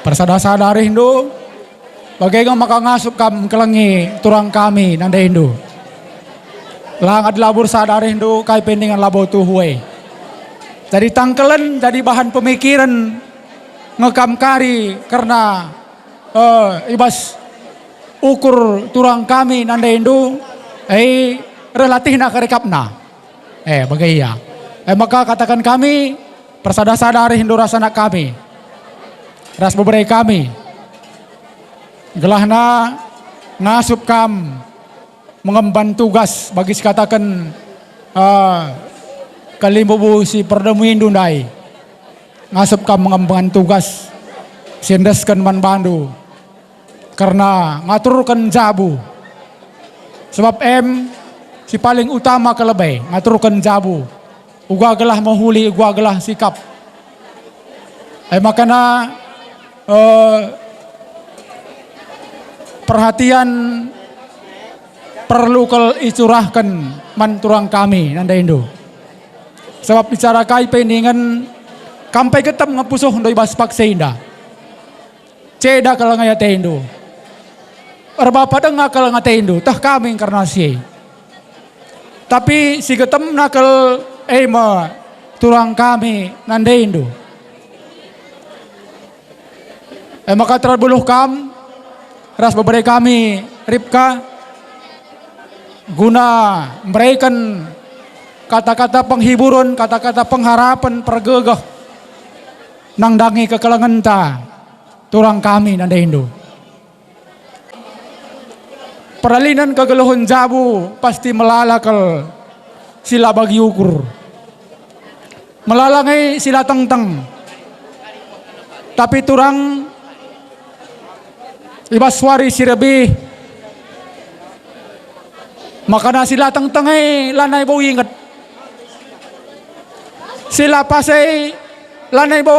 [SPEAKER 14] persadari Hindu bagai maka ngasup kam kelengi turang kami nanda Hindu langad labur sadari Hindu kai pendingan labo tuhuai jadi tangkelan jadi bahan pemikiran ngekam kari karena ibas ukur turang kami nanda Hindu relatif nak rekapna bagai ya maka katakan kami persada-sadari Hindu rasana kami ras beberai kami gelahna ngasup kam mengemban tugas bagi sekatakan kalimbubu si perdemu Hindu ndai ngasup kam mengemban tugas sindeskan man bandu karena ngaturkan jabu sebab si paling utama kelebay ngaturkan jabu uga gelah mahuli uga gelah sikap makana perhatian perlu icurahkan man turang kami nanda Hindu sebab bicara kai peningan kampai getam ngapusuh ndoi baspak seinda ceda kalau ngaya Hindu erbapa denga kalau ngate Hindu tah kami inkarnasi tapi si getam nakal ma turang kami nanda Hindu maka terbuluh kam ras beberai kami Ripka guna memberikan kata-kata penghiburan, kata-kata pengharapan, pergegah nang dangi kekelengan ta turang kami nanda Hindu. Peralinan kegeluhun jabu pasti melalakal sila bagi ukur. Melalangai sila teng-teng. Tapi turang ibas wari si lebih Maka na sila tangtangay lanay bo ingat. Sila pasay lanay bo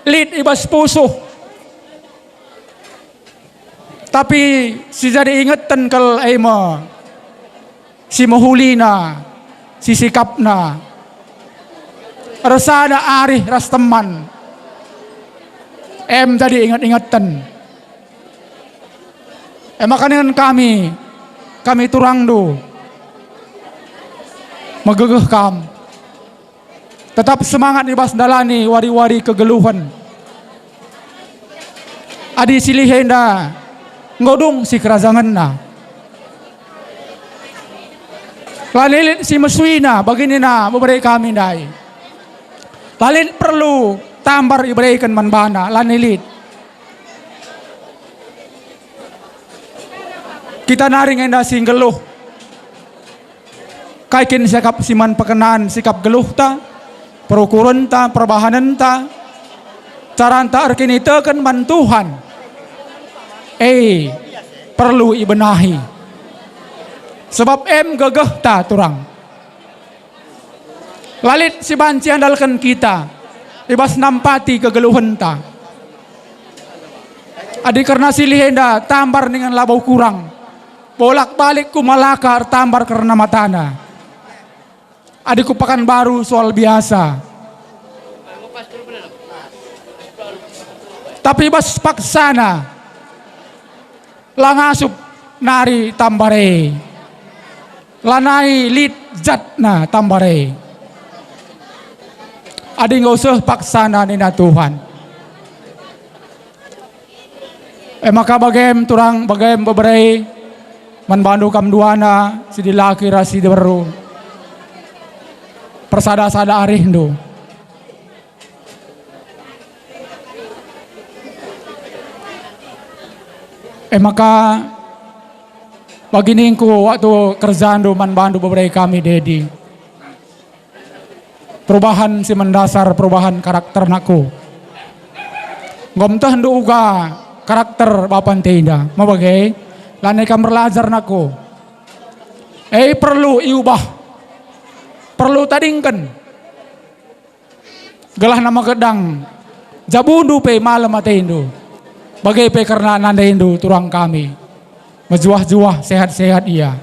[SPEAKER 14] lit ibas puso. Tapi si jadi ingatan kal ay mo si mahuli na, si sikap na. Rasa na ari ras teman. Jadi ingat-ingatan. Makanan kami turang do. Magagah kam. Tetap semangat ibas dalani wari-wari kegeluhan. Adi silihin na ngodong si kerazangan na. Lalilit si mesui na bagini na memberi kami dai. Lalit perlu tambar iberikan manbana lanilit. Kita naring enda singgeluh. Kaikin sikap siman pekenaan sikap geluh ta, perukuran ta, perbahanan ta, caranta arkini teken man Tuhan. Perlu ibenahi. Sebab gagah ta turang. Lalit si banci andalkan kita. Ibas nampati kegeluhan ta. Adi karena silihenda tambar dengan labau kurang. Bolak-balik ku malakar tambar karena matana. Adiku pakan baru soal biasa. Tapi bas paksana langasup nari tambare. Lanai lit jatna tambare. Adi nggak usah paksana nina Tuhan. Maka bagem turang bagem beberei manbandu kam duana si dilaki rasi baru persada-sada arindo. Maka baginingku waktu kerjaan do manbandu beberei kami dedi. Perubahan si mendasar perubahan karakter naku. Ngomtah ndu uga karakter bapan tenda. Mabagai lanai kam belajar nako. Perlu iubah. Perlu tadingkan. Gelah nama gedang. Jabundu pe malam atendo. Bagai pe karena nandaindo turang kami. Mejuah-juah sehat-sehat ia.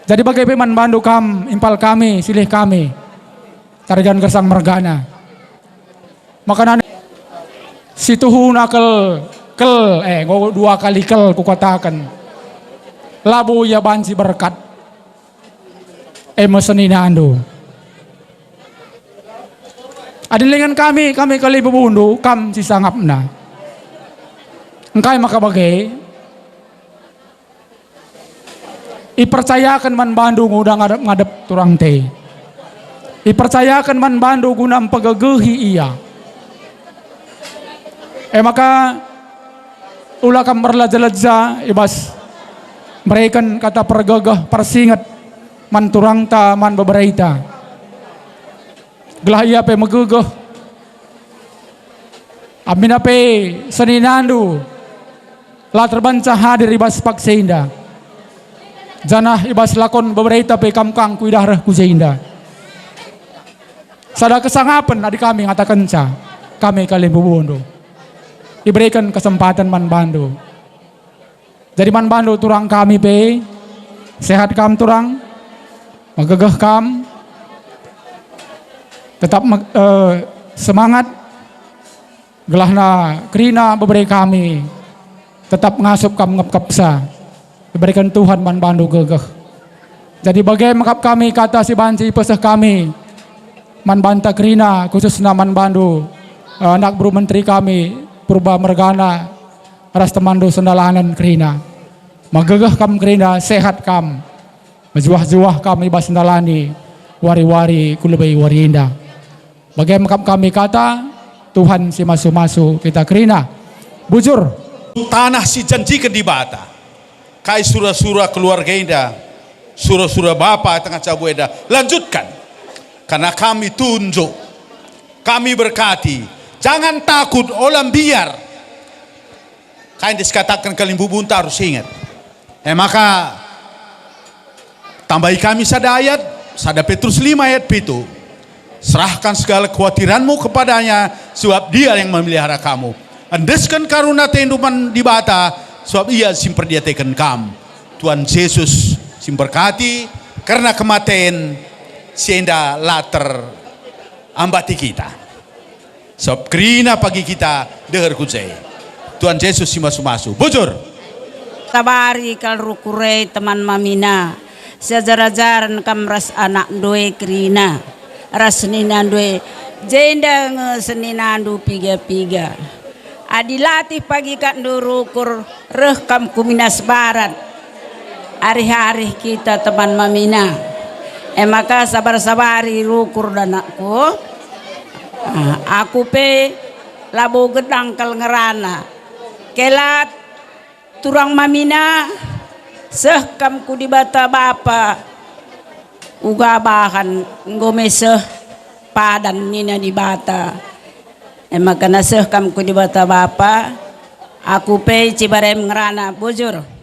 [SPEAKER 14] Jadi bagai pe manbandu kam impal kami silih kami. Tarigan gersang mergana. Maka si tuhu nakal dua kali kel ku katakan. Labu ya banci berkat. Mesenina ando. Adilingan kami kali bebundu kam si sangapna. Engkai maka bagai ipercayakan man bandu ngudang ngadep turang te. Ipercayakan man bandu guna pagagehi iya. Maka ulah kam berlaja-laja ibas mereka kata pergagah persingat man turang ta man beberita. Gelah ia pe megegeh. Amin ape seninandu la terbanca hadir ibas pakseinda. Janah ibas lakon beberita pe kamkang kuidah reh kujeinda. Sada kesangapan adik kami ngatakan ca kami kali bubundo. Diberikan kesempatan manbandu. Jadi manbandu turang kami pe sehat kam turang magagah kam tetap semangat gelahna kerina beberi kami tetap ngasup kam ngepkapsa diberikan Tuhan manbandu gagah. Jadi bagai makap kami kata si banci pesah kami manbanta kerina khususnya manbandu anak buru menteri kami purba mergana ras temandu sendalanan kerina magagah kam kerina sehat kam majuah-juah kami bas sendalani wari-wari kulubai warinda bagai makam kami kata Tuhan si masu-masu kita kerina bujur
[SPEAKER 15] tanah si janjikan di bata kai surah-surah keluarga indah surah-surah bapa tengah cabu eda lanjutkan karena kami tunjuk kami berkati. Jangan takut, olam biar. Kain diskatakan kalim bubunta harus ingat. Maka tambahi kami sada ayat, sada Petrus 5 ayat 7. Serahkan segala kekhawatiranmu kepadanya, sebab dia yang memelihara kamu. Andeskan karuna tenduman di bata, sebab ia simperdiatekan kamu. Tuhan Yesus simperkati, karena kematian sehingga later ambati kita. Sebab kerina pagi kita dengar kucai. Tuhan Yesus simasu-masu. Bujur.
[SPEAKER 16] Tabari kal rukure teman mamina. Sejarajaran kamras anak doe kerina. Rasnina doe jenda ngeseninandu piga-piga. Adilatih pagi kat rukur rekam kuminas barat. Hari-hari kita teman mamina. Maka sabar-sabari rukur danakku. Aku pe labo gedang kal ngerana. Kelat turang mamina sehkam ku di bata bapa. Uga bahan ngome seh padan nina di bata. Maka na sehkam ku di bata bapa. Aku pe cibarem ngerana bujur.